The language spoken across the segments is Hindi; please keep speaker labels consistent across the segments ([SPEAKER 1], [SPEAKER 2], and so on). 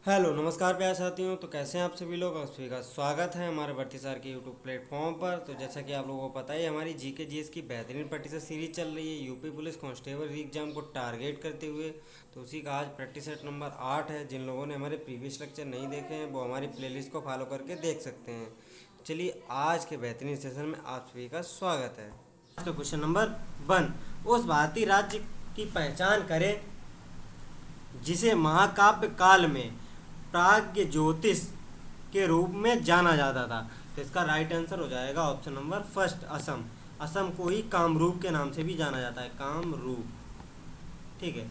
[SPEAKER 1] हेलो नमस्कार प्यारे साथियों। तो कैसे हैं आप सभी लोग। आप सभी का स्वागत है हमारे भर्ती सर के यूट्यूब प्लेटफॉर्म पर। तो जैसा कि आप लोगों को पता ही है, हमारी जीके जीएस की बेहतरीन प्रैक्टिस सीरीज चल रही है यूपी पुलिस कांस्टेबल एग्जाम को टारगेट करते हुए। तो उसी का आज प्रैक्टिस सेट नंबर 8 है। जिन लोगों ने हमारे प्रीवियस लेक्चर नहीं देखे हैं वो हमारी प्लेलिस्ट को फॉलो करके देख सकते हैं। चलिए आज के बेहतरीन सेशन में आप सभी का स्वागत है। आज का क्वेश्चन नंबर 1, उस भारतीय राज्य की पहचान करें जिसे महाकाव्य काल में प्राग्ञ ज्योतिष के रूप में जाना जाता था। तो इसका राइट आंसर हो जाएगा option number first, Assam. Assam को ही कामरूप के नाम से भी जाना जाता है, कामरूप। ठीक है,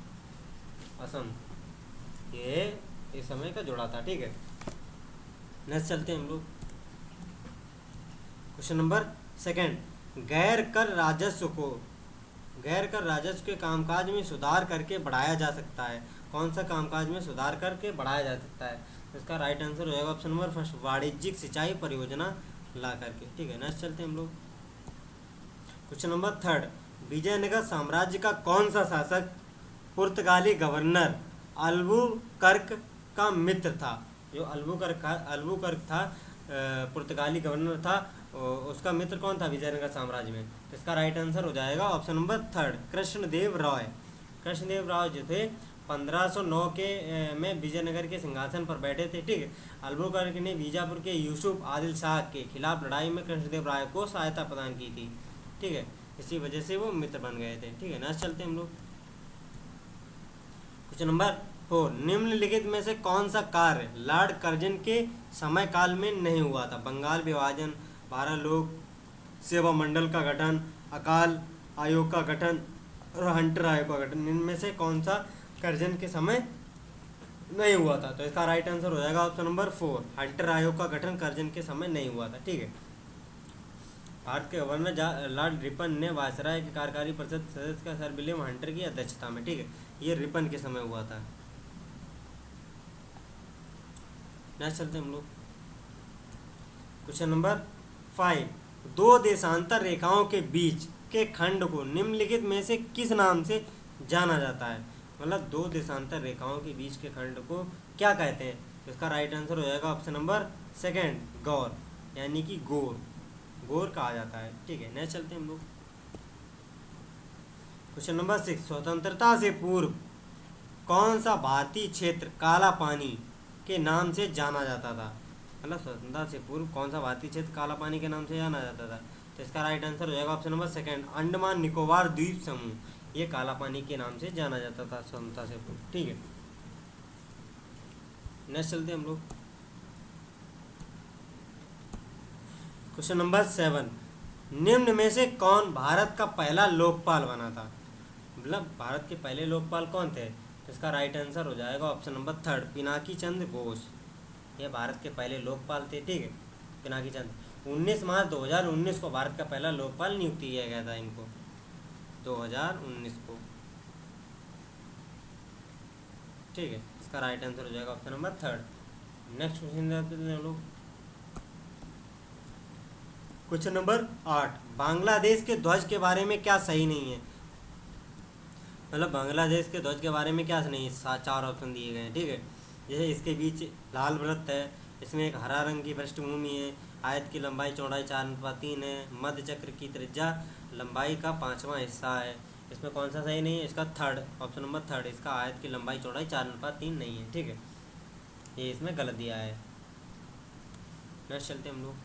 [SPEAKER 1] असम ये इस समय का जुड़ा था। ठीक है, नेक्स्ट चलते हैं हम लोग। क्वेश्चन नंबर सेकंड, गैर कर राजस्व के कामकाज में सुधार करके बढ़ाया जा सकता है। कौन सा कामकाज में सुधार करके बढ़ाया जा सकता है। तो इसका राइट आंसर हो जाएगा ऑप्शन नंबर फर्स्ट, वाणिज्यिक सिंचाई परियोजना ला करके। ठीक है, नेक्स्ट चलते हैं हम लोग। क्वेश्चन नंबर थर्ड, विजयनगर साम्राज्य का कौन सा शासक पुर्तगाली गवर्नर अल्बुकर्क का मित्र था। जो अल्बुकर्क था, पुर्तगाली गवर्नर था, उसका मित्र कौन था विजयनगर साम्राज्य में। तो इसका राइट आंसर हो जाएगा ऑप्शन नंबर थर्ड, कृष्णदेव राय। कृष्णदेव राय जो थे 1509 के में विजयनगर के सिंहासन पर बैठे थे। ठीक है, अल्बुकर्क ने बीजापुर के यूसुफ आदिल शाह के खिलाफ लड़ाई में कृष्णदेव राय को सहायता प्रदान की थी। ठीक है, इसी वजह से वो मित्र बन गए थे। ठीक है, नेक्स्ट चलते हैं हम लोग। क्वेश्चन नंबर 4, निम्नलिखित में से कौन सा कार्य लॉर्ड कर्जन के समय काल में नहीं हुआ था। बंगाल विभाजन, 12 लोक सेवा मंडल का गठन, अकाल आयोग का गठन और हंटर आयोग का गठन। इनमें से कौन सा कर्जन के समय नहीं हुआ था। तो इसका राइट आंसर हो जाएगा ऑप्शन नंबर 4, हंटर आयोग का गठन कर्जन के समय नहीं हुआ था। ठीक है, भारत के गवर्नर लॉर्ड रिपन ने वायसराय की कार्यकारी परिषद सदस्य का सर विलियम हंटर की अध्यक्षता में। ठीक है, ये रिपन के समय हुआ था। नेक्स्ट चलते हम लोग। क्वेश्चन नंबर 5, दो देशांतर रेखाओं के बीच के खंड को निम्नलिखित में से किस नाम से जाना जाता है। मतलब दो देशांतर रेखाओं के बीच के खंड को क्या कहते हैं। तो इसका राइट आंसर हो जाएगा ऑप्शन नंबर सेकंड, गौर, यानी कि गोर कहा जाता है। ठीक है, नेक्स्ट चलते हैं हम लोग। क्वेश्चन नंबर 6, स्वतंत्रता से पूर्व कौन सा भारतीय क्षेत्र काला पानी के नाम से जाना जाता था। मतलब स्वतंत्रता से पूर्व कौन सा भारतीय क्षेत्र काला पानी के नाम से जाना जाता था। तो इसका राइट आंसर हो जाएगा option number second, Andaman Nicobar द्वीप समूह। ये काला पानी के नाम से जाना जाता था स्वतंत्रता से पूर्व। ठीक है, नेक्स्ट चलते हैं हम लोग। क्वेश्चन नंबर 7, निम्न में से कौन भारत का पहला लोकपाल बना था। मतलब भारत के पहले लोकपाल कौन थे। तो इसका राइट आंसर हो जाएगा option number third, Pinaki Chandra Ghosh. ये भारत के पहले लोकपाल थे। ठीक है, पिनाकी चंद्र। 19 मार्च 2019 को भारत का पहला लोकपाल नियुक्त किया गया था इनको, 2019 को। ठीक है, इसका राइट आंसर हो जाएगा option number third. Next question देखते हैं हम लोग। क्वेश्चन नंबर 8, बांग्लादेश के ध्वज के बारे में क्या सही नहीं है। मतलब बांग्लादेश के ध्वज के बारे में क्या नहीं है। 4 ऑप्शन दिए गए हैं। ठीक है, जैसे इसके बीच लाल वृत्त है, इसमें एक हरा रंग की पृष्ठभूमि है, आयत की लंबाई चौड़ाई 4:3 है, मध्य चक्र की त्रिज्या लंबाई का 5वां हिस्सा है। इसमें कौन सा सही नहीं है। इसका थर्ड, ऑप्शन नंबर थर्ड, इसका आयत की लंबाई चौड़ाई 4:3 नहीं है। ठीक है, ये इसमें गलत दिया है। नेक्स्ट चलते हम लोग।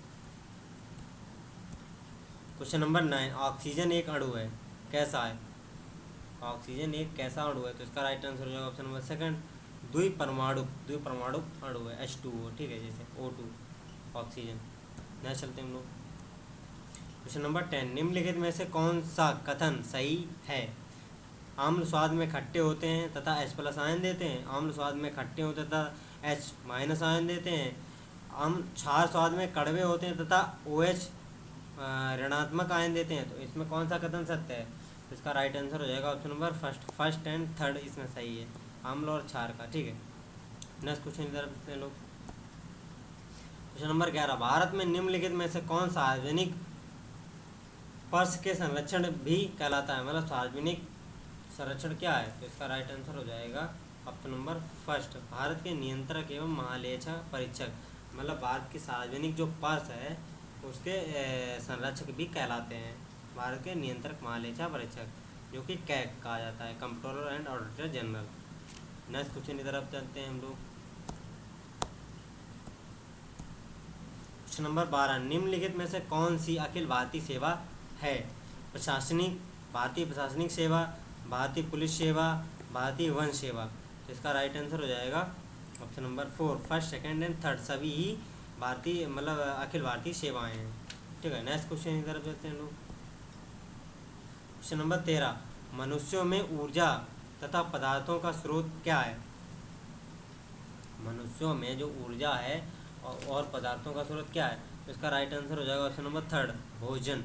[SPEAKER 1] क्वेश्चन नंबर 9, ऑक्सीजन एक अणु है, कैसा है। ऑक्सीजन एक कैसा अणु है। तो इसका राइट आंसर हो जाएगा ऑप्शन नंबर सेकंड, द्विपरमाणु अणु है, H2O। ठीक है, जैसे O2 ऑक्सीजन। नेक्स्ट चलते हैं हम लोग। क्वेश्चन नंबर 10, निम्नलिखित में से कौन सा कथन सही है। आम्ल स्वाद में खट्टे होते हैं तथा H+ आयन देते हैं। आम्ल स्वाद में खट्टे होते तथा H- आयन देते हैं। क्षार स्वाद में कड़वे होते हैं तथा OH ऋणात्मक आयन देते हैं। तो इसमें कौन सा कथन सत्य है। तो इसका राइट आंसर हो जाएगा option number first and third, इसमें सही है, आम्ल और क्षार का। ठीक है, नेक्स्ट क्वेश्चन की तरफ देखते हैं लोग। क्वेश्चन नंबर 11, भारत में निम्नलिखित में से कौन सा सार्वजनिक पर्स के संरक्षण भी कहलाता है। मतलब सार्वजनिक संरक्षण क्या है। तो इसका राइट आंसर हो जाएगा ऑप्शन नंबर फर्स्ट भारत के नियंत्रक एवं महालेखा परीक्षक, मतलब भारत की सार्वजनिक जो पर्स है उसके संरक्षक भी कहलाते हैं भारत के नियंत्रक महालेखा परीक्षक, जो कि कैग कहा जाता है, controller and auditor general. Next question की तरफ चलते हैं हम लोग। क्वेश्चन नंबर 12, निम्नलिखित में से कौन सी अखिल भारतीय सेवा है? प्रशासनिक, भारतीय प्रशासनिक सेवा, भारतीय पुलिस सेवा, भारतीय वन सेवा। तो इसका राइट आंसर हो जाएगा option number 4, first second and third सभी ही भारतीय मतलब अखिल भारतीय सेवाएं हैं। ठीक है, नेक्स्ट क्वेश्चन की तरफ चलते हैं लोग। क्वेश्चन नंबर 13, मनुष्यों में ऊर्जा तथा पदार्थों का स्रोत क्या है? मनुष्यों में जो ऊर्जा है और पदार्थों का स्रोत क्या है? तो इसका राइट आंसर हो जाएगा ऑप्शन नंबर 3, भोजन।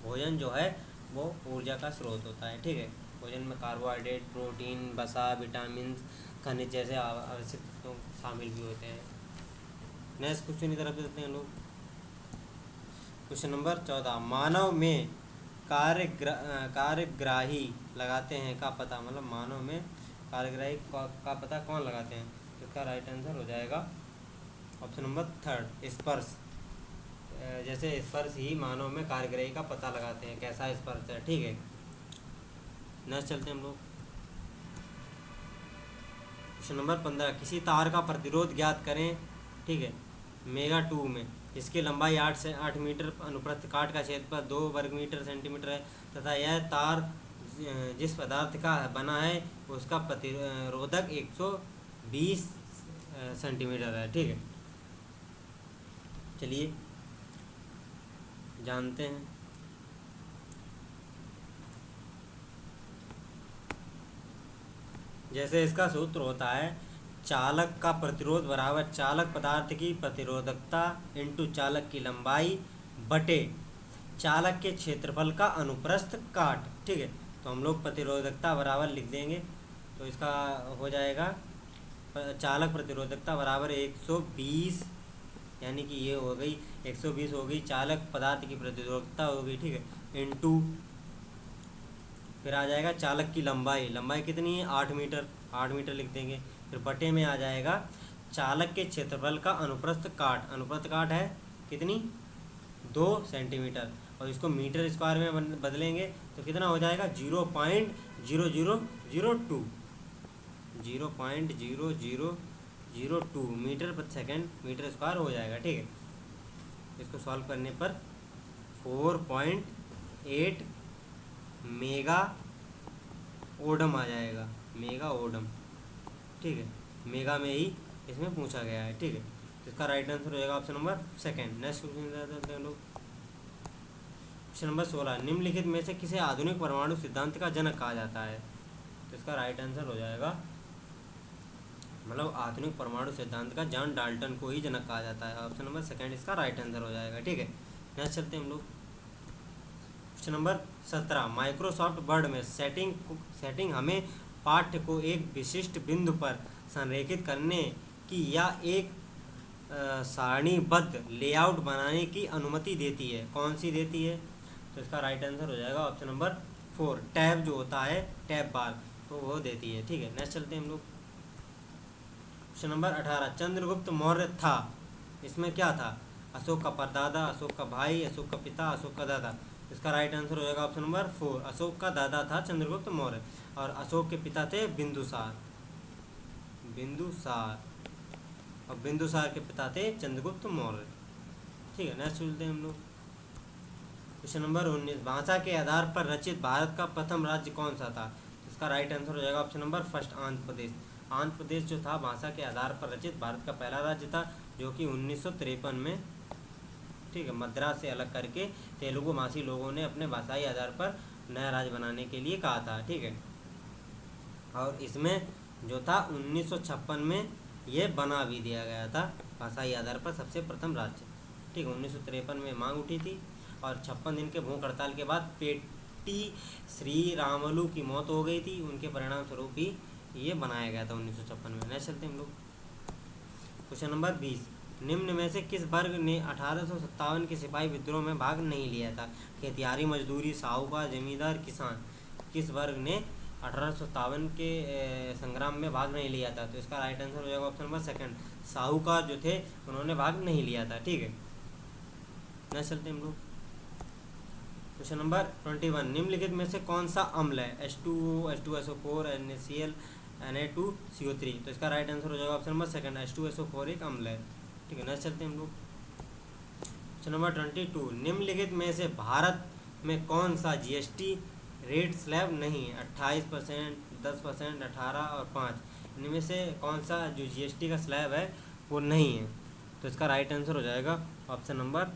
[SPEAKER 1] भोजन जो है वो ऊर्जा का स्रोत होता है। ठीक है, भोजन में कार्बोहाइड्रेट, प्रोटीन, वसा, विटामिन, खनिज जैसे आवश्यक तत्व शामिल भी होते हैं। नेक्स्ट क्वेश्चन की तरफ चलते हैं लोग। क्वेश्चन नंबर 14, मानव में कार्यग्राही लगाते हैं का पता, मतलब मानव में कार्यग्राही का पता कौन लगाते हैं? तो इसका राइट आंसर हो जाएगा ऑप्शन नंबर 3, स्पर्श। जैसे स्पर्श ही मानव में कार्यग्राही का पता लगाते हैं, कैसा स्पर्श है। ठीक है, नेक्स्ट चलते हैं हम लोग। क्वेश्चन नंबर 15, किसी तार का प्रतिरोध ज्ञात करें। ठीक है, मेगा 2 में इसकी लंबाई 8 से 8 मीटर, अनुप्रस्थ काट का क्षेत्रफल 2 वर्ग मीटर सेंटीमीटर है तथा यह तार जिस पदार्थ का बना है उसका प्रतिरोधक 120 सेंटीमीटर है। ठीक है, चलिए जानते हैं। जैसे इसका सूत्र होता है चालक का प्रतिरोध बराबर चालक पदार्थ की प्रतिरोधकता इंटू चालक की लंबाई बटे चालक के क्षेत्रफल का अनुप्रस्थ काट। ठीक है, तो हम लोग प्रतिरोधकता बराबर लिख देंगे, तो इसका हो जाएगा चालक प्रतिरोधकता बराबर 120, यानी कि ये हो गई 120 हो गई चालक पदार्थ की प्रतिरोधकता हो गई। ठीक है, इंटू फिर आ जाएगा चालक की लंबाई, लंबाई कितनी है 8 मीटर, 8 मीटर लिख देंगे। फिर बटे में आ जाएगा चालक के क्षेत्रफल का अनुप्रस्थ काट, अनुप्रस्थ काट है कितनी 2 सेंटीमीटर, और इसको मीटर स्क्वायर में बदलेंगे तो कितना हो जाएगा 0.0002 0.0002 मीटर प्रति सेकंड मीटर स्क्वायर हो जाएगा। ठीक है, इसको सॉल्व करने पर 4.8 मेगा ओडम आ जाएगा, मेगा ओडम। ठीक है, मेगा में ही इसमें पूछा गया है। ठीक है, तो इसका राइट आंसर हो जाएगा ऑप्शन नंबर 2। नेक्स्ट क्वेश्चन लोग। क्वेश्चन नंबर 16, निम्नलिखित में से किसे आधुनिक परमाणु सिद्धांत का जनक कहा जाता है? तो इसका राइट आंसर हो जाएगा, मतलब आधुनिक परमाणु सिद्धांत का जॉन डाल्टन को ही जनक कहा जाता है। ऑप्शन नंबर 2 इसका राइट आंसर हो जाएगा। ठीक है, नेक्स्ट चलते हैं हम लोग। क्वेश्चन नंबर 17, माइक्रोसॉफ्ट वर्ड में सेटिंग हमें पाठ्य को एक विशिष्ट बिंदु पर संरेखित करने की या एक सारणीबद्ध लेआउट बनाने की अनुमति देती है। कौन सी देती है? तो इसका राइट आंसर हो जाएगा ऑप्शन नंबर 4, टैब जो होता है टैब बार, तो वो देती है। ठीक है, नेक्स्ट चलते हैं हम लोग। क्वेश्चन नंबर 18, चंद्रगुप्त मौर्य था, इसमें क्या था? अशोक का परदादा, अशोक का भाई, अशोक का पिता, अशोक का दादा। इसका राइट आंसर हो जाएगा ऑप्शन नंबर 4, अशोक का दादा था चंद्रगुप्त मौर्य, और अशोक के पिता थे बिंदुसार, और बिंदुसार के पिता थे चंद्रगुप्त मौर्य। ठीक है, नेक्स्ट चलते हैं हम लोग। क्वेश्चन नंबर 19, भाषा के आधार पर रचित भारत का प्रथम राज्य कौन सा था? इसका राइट आंसर हो जाएगा ऑप्शन नंबर 1, आंध्र प्रदेश। आंध्र प्रदेश जो था भाषा के आधार पर रचित भारत का पहला राज्य था, जो कि 1953 में, ठीक है, मद्रास से अलग करके तेलुगु भाषी लोगों ने अपने भाषाई आधार पर नया राज्य बनाने के लिए कहा था। ठीक है, और इसमें जो था 1956 में ये बना भी दिया गया था भाषाई आधार पर सबसे प्रथम राज्य। ठीक है, 1953 में मांग उठी थी और 56 दिन के भूख हड़ताल के बाद पेटी श्री रामलू की मौत हो गई थी, उनके परिणाम स्वरूप ही ये बनाया गया था 1956 में। नेक्स्ट चलते हैं हम लोग। क्वेश्चन नंबर 20, निम्न में से किस वर्ग ने 1857 के सिपाही विद्रोह में भाग नहीं लिया था? खेतियारी, मजदूरी, साहूकार, जमींदार, किसान। किस वर्ग ने 1857 के संग्राम में भाग नहीं लिया था। तो इसका राइट आंसर हो जाएगा ऑप्शन नंबर सेकंड, साहूकार जो थे उन्होंने भाग नहीं लिया था। ठीक है, नेक्स्ट चलते हैं हम लोग। क्वेश्चन नंबर 21, निम्नलिखित में से कौन सा अम्ल है? H2O, H2SO4, NaCl, Na2CO3। तो इसका राइट आंसर हो जाएगा ऑप्शन नंबर सेकंड, H2SO4 एक अम्ल है। ठीक है, नेक्स्ट चलते हैं हम लोग। क्वेश्चन नंबर 22, निम्नलिखित में से भारत में कौन सा जीएसटी रेट स्लैब नहीं है? 28%, 10%, 18 और 5। इनमें से कौन सा जो जीएसटी का स्लैब है वो नहीं है? तो इसका राइट आंसर हो जाएगा option number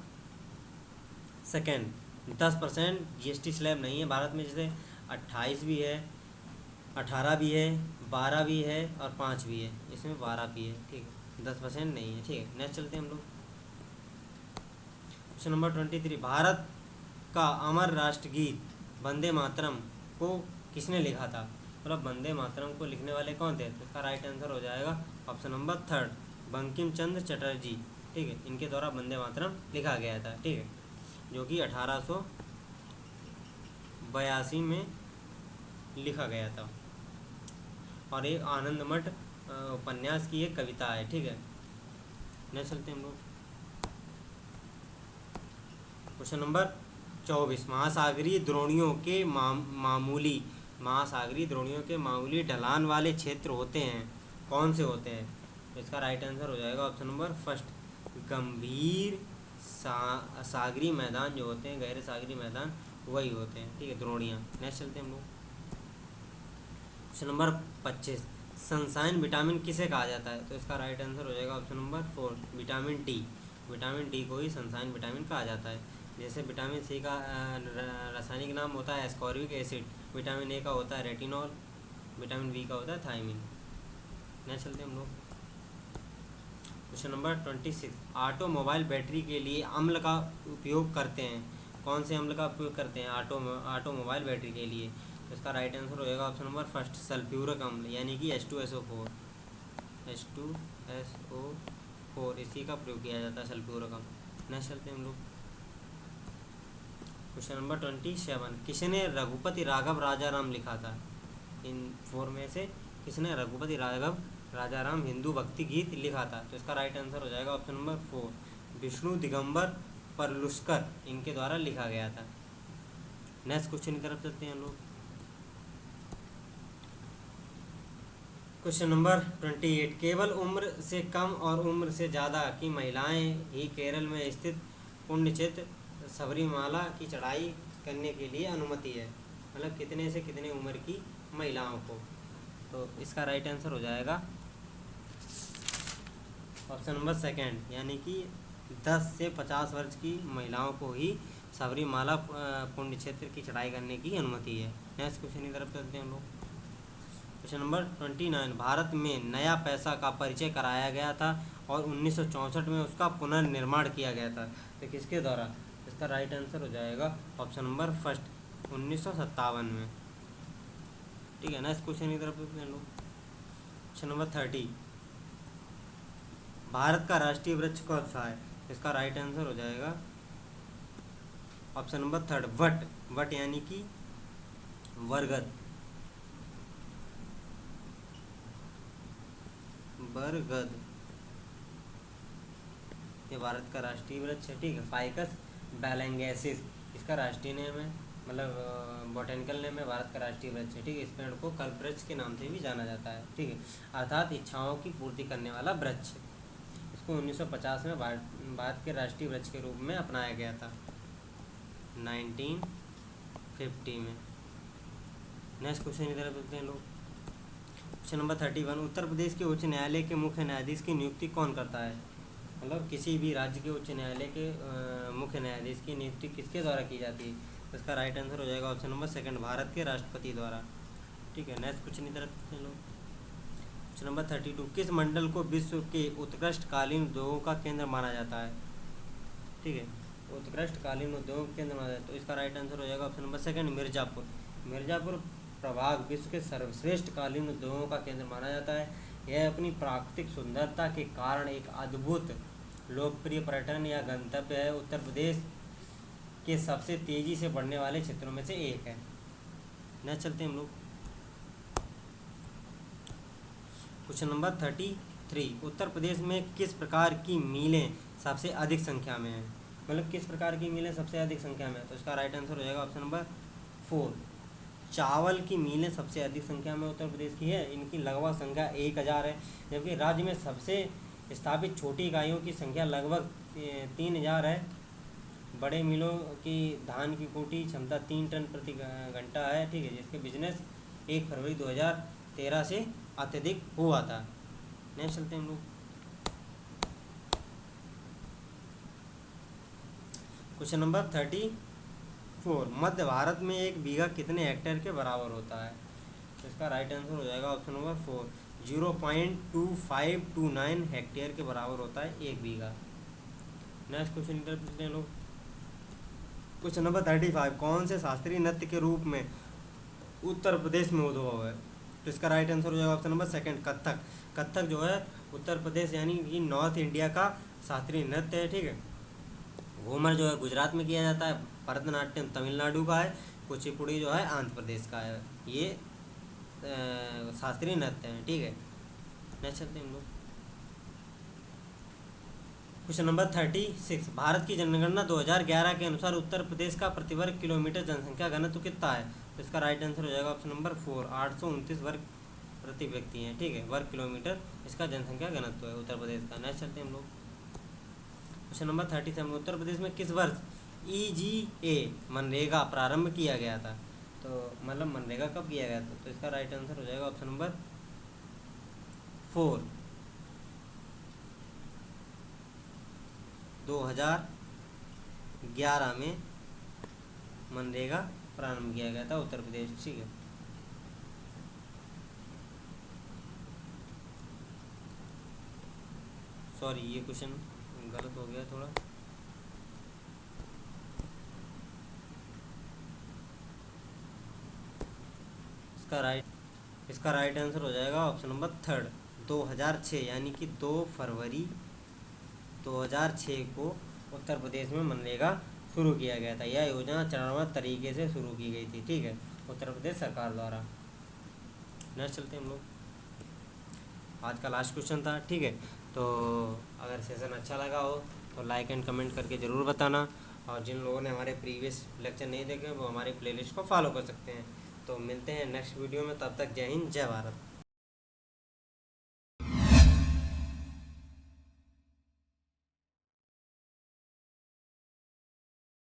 [SPEAKER 1] second, 10% GST slab नहीं है भारत में। जैसे 28 भी है, 18 भी है, 12 भी है और 5 भी है, इसमें 12 भी है। ठीक है, 10% नहीं है। ठीक है, नेक्स्ट चलते हैं हम लोग। क्वेश्चन नंबर 23, भारत का अमर राष्ट्रगीत वंदे मातरम को किसने लिखा था? मतलब वंदे मातरम को लिखने वाले कौन थे? तो इसका राइट आंसर हो जाएगा option number third, Bankim Chandra Chatterjee. ठीक है, इनके द्वारा वंदे मातरम लिखा गया था। ठीक है, जो कि 1882 में लिखा गया था और एक आनंद मठ उपन्यास की एक कविता है। ठीक है, नेक्स्ट चलते हैं हम लोग। क्वेश्चन नंबर 24, महासागरीय द्रोणियों के मामूली ढलान वाले क्षेत्र होते हैं, कौन से होते हैं? तो इसका राइट आंसर हो जाएगा ऑप्शन नंबर फर्स्ट, गंभीर सागरी मैदान जो होते हैं, गहरे सागरी मैदान वही होते हैं। ठीक है, द्रोणियाँ। नेक्स्ट चलते हैं हम लोग। क्वेश्चन नंबर 25, सनसाइन विटामिन किसे कहा जाता है? तो इसका राइट आंसर हो जाएगा option number 4, vitamin D. Vitamin D को ही सनसाइन विटामिन कहा जाता है। जैसे विटामिन सी का रासायनिक नाम होता है एस्कॉर्बिक एसिड, विटामिन ए का होता है रेटिनॉल, विटामिन बी का होता है थायमिन। नेक्स्ट चलते हैं हम लोग। क्वेश्चन नंबर 26, ऑटोमोबाइल बैटरी के लिए अम्ल का उपयोग करते हैं, कौन से अम्ल का उपयोग करते हैं ऑटोमोबाइल बैटरी के लिए? तो इसका राइट आंसर हो जाएगा ऑप्शन नंबर फर्स्ट, सल्फ्यूरिक अम्ल, यानी कि H2SO4। H2SO4 इसी का प्रयोग किया जाता है, सल्फ्यूरिक अम्ल। नेक्स्ट चलते हैं हम लोग। क्वेश्चन नंबर 27, किसने रघुपति राघव राजाराम लिखा था? इन 4 में से किसने रघुपति राघव राजाराम हिंदू भक्ति गीत लिखा था? तो इसका राइट आंसर हो जाएगा ऑप्शन नंबर 4, विष्णु दिगंबर परलुस्कर, इनके द्वारा लिखा गया था। नेक्स्ट क्वेश्चन की तरफ चलते हैं हम लोग। क्वेश्चन नंबर 28, केवल उम्र से कम और उम्र से ज़्यादा की महिलाएं ही केरल में स्थित पुण्य क्षेत्र सबरीमाला की चढ़ाई करने के लिए अनुमति है? मतलब कितने से कितने उम्र की महिलाओं को? तो इसका राइट आंसर हो जाएगा ऑप्शन नंबर सेकंड, यानी कि 10 से 50 वर्ष की महिलाओं को ही सबरीमाला पुण्य क्षेत्र की चढ़ाई करने की अनुमति है। नेक्स्ट क्वेश्चन की तरफ चलते हैं हम लोग। क्वेश्चन नंबर 29, भारत में नया पैसा का परिचय कराया गया था और 1964 में उसका पुनर्निर्माण किया गया था, तो किसके द्वारा? इसका राइट आंसर हो जाएगा ऑप्शन नंबर फर्स्ट, 1957 में। ठीक है, नेक्स्ट क्वेश्चन की तरफ चलते हैं लोग। क्वेश्चन नंबर 30, भारत का राष्ट्रीय वृक्ष कौन सा है? इसका राइट आंसर हो जाएगा option number third, what. What यानी कि बरगद। बरगद ये भारत का राष्ट्रीय वृक्ष है। ठीक है, फाइकस बैलेंगेसिस इसका राष्ट्रीय नेम है, मतलब बॉटेनिकल नेम है, भारत का राष्ट्रीय वृक्ष है। ठीक है, इस पेड़ को कल्प वृक्ष के नाम से भी जाना जाता है। ठीक है, अर्थात इच्छाओं की पूर्ति करने वाला वृक्ष। इसको 1950 में भारत के राष्ट्रीय वृक्ष के रूप में अपनाया गया था, 1950 में। नेक्स्ट क्वेश्चन की तरफ चलते हैं लोग। क्वेश्चन नंबर 31, उत्तर प्रदेश के उच्च न्यायालय के मुख्य न्यायाधीश की नियुक्ति कौन करता है? मतलब किसी भी राज्य के उच्च न्यायालय के मुख्य न्यायाधीश की नियुक्ति किसके द्वारा की जाती है? तो इसका राइट आंसर हो जाएगा ऑप्शन नंबर सेकंड, भारत के राष्ट्रपति द्वारा। ठीक है, नेक्स्ट क्वेश्चन की तरफ चलते हैं लोग। क्वेश्चन नंबर 32, किस मंडल को विश्व के उत्कृष्ट कालीन उद्योगों का केंद्र माना जाता है? ठीक है, उत्कृष्ट कालीन उद्योग केंद्र माना जाता है, तो इसका राइट आंसर हो जाएगा option number second, Mirzapur. Mirzapur प्रभाग विश्व के सर्वश्रेष्ठ कालीन उद्योगों का केंद्र माना जाता है। यह अपनी प्राकृतिक सुंदरता के कारण एक अद्भुत लोकप्रिय पर्यटन या गंतव्य है। उत्तर प्रदेश के सबसे तेज़ी से बढ़ने वाले क्षेत्रों में से एक है। नेक्स्ट चलते हैं हम लोग। क्वेश्चन नंबर 33, उत्तर प्रदेश में किस प्रकार की मिलें सबसे अधिक संख्या में हैं? मतलब किस प्रकार की मिलें सबसे अधिक संख्या में है? तो इसका राइट आंसर हो जाएगा ऑप्शन नंबर 4, चावल की मिलें सबसे अधिक संख्या में उत्तर प्रदेश की है। इनकी लगभग संख्या 1000 है, जबकि राज्य में सबसे स्थापित छोटी इकाइयों की संख्या लगभग 3000 है। बड़े मिलों की धान की कोटी क्षमता 3 टन प्रति घंटा है, ठीक है, जिसके बिजनेस 1 फरवरी 2013 से अत्यधिक हुआ था। नेक्स्ट चलते हैं हम लोग। क्वेश्चन नंबर 34, मध्य भारत में एक बीघा कितने हेक्टेयर के बराबर होता है? तो इसका राइट आंसर हो जाएगा ऑप्शन नंबर 4, 0.2529 हेक्टेयर के बराबर होता है एक बीघा। नेक्स्ट क्वेश्चन इधर पूछते हैं लोग। क्वेश्चन नंबर 35, कौन से शास्त्रीय नृत्य के रूप में उत्तर प्रदेश में उद्भव है? तो इसका राइट आंसर हो जाएगा ऑप्शन नंबर 2, कथक। कथक जो है उत्तर प्रदेश यानी कि नॉर्थ इंडिया का शास्त्रीय नृत्य है, ठीक है। घूमर जो है गुजरात में किया जाता है, भरतनाट्यम तमिलनाडु का है, कुचिपुड़ी जो है आंध्र प्रदेश का है। ये शास्त्रीय नृत्य है, ठीक है। नेक्स्ट चलते हैं हम लोग। क्वेश्चन नंबर 36, भारत की जनगणना 2011 के अनुसार उत्तर प्रदेश का प्रति वर्ग किलोमीटर जनसंख्या घनत्व कितना है? तो इसका राइट आंसर हो जाएगा ऑप्शन नंबर 4, 829 वर्ग प्रति व्यक्ति हैं, ठीक है, वर्ग किलोमीटर इसका जनसंख्या घनत्व है उत्तर प्रदेश का। नेक्स्ट चलते हैं हम लोग। क्वेश्चन नंबर 37, उत्तर प्रदेश में किस वर्ष EGA मनरेगा प्रारंभ किया गया था? तो मतलब मनरेगा कब किया गया था? तो इसका राइट आंसर हो जाएगा ऑप्शन नंबर 4, 2011 में मनरेगा प्रारंभ किया गया था उत्तर प्रदेश, ठीक है। सॉरी, ये क्वेश्चन गलत हो गया थोड़ा। इसका राइट आंसर हो जाएगा ऑप्शन नंबर 3, 2006 यानी कि 2 फरवरी 2006 को उत्तर प्रदेश में मनरेगा शुरू किया गया था। यह योजना चरणबद्ध तरीके से शुरू की गई थी, ठीक है, उत्तर प्रदेश सरकार द्वारा। नेक्स्ट चलते हैं हम लोग। आज का लास्ट क्वेश्चन था, ठीक है। तो अगर सेशन अच्छा लगा हो तो लाइक एंड कमेंट करके ज़रूर बताना, और जिन लोगों ने हमारे प्रीवियस लेक्चर नहीं देखे वो हमारे प्लेलिस्ट को फॉलो कर सकते हैं। तो मिलते हैं नेक्स्ट वीडियो में, तब तक जय हिंद जय भारत।